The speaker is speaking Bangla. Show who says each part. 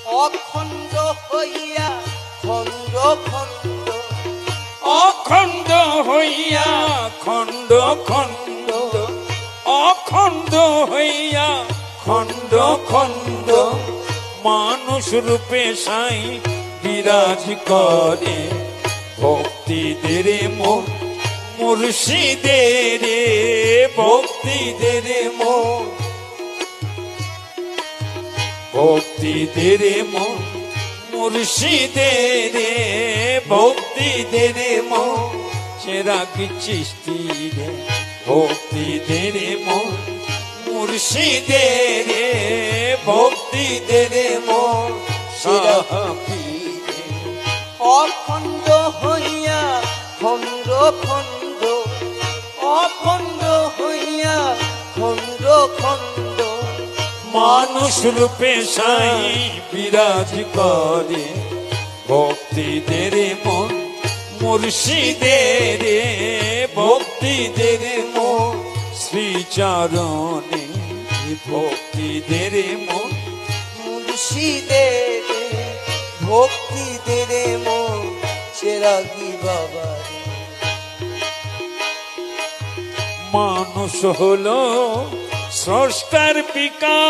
Speaker 1: অখণ্ড হইয়া খণ্ড খণ্ড,
Speaker 2: অখণ্ড হইয়া খণ্ড খণ্ড, অখণ্ড হইয়া খণ্ড খণ্ড, মানুষ রূপে সাই বিরাজ করে। ভক্তিদের মন মুর্শিদের, ভক্তিদের মন, ভক্তিদের মন মুর্শিদের, ভক্তিদের মন চেরাগি চিশতি রে। ভক্তিদের মন মুর্শিদের, ভক্তিদের মন শাহ পীরে।
Speaker 1: অখণ্ড হইয়া খণ্ড খণ্ড, অখণ্ড হইয়া খণ্ড খণ্ড,
Speaker 2: মানুষ রূপে সাই বিরাজ করে। ভক্তিদের মন মুর্শিদের, ভক্তিদের মন শ্রীচরণে। ভক্তিদের মন
Speaker 1: মুর্শিদের, ভক্তিদের মন চেরাগি বাবা।
Speaker 2: মানুষ হলো স্রষ্টার বিকাশ।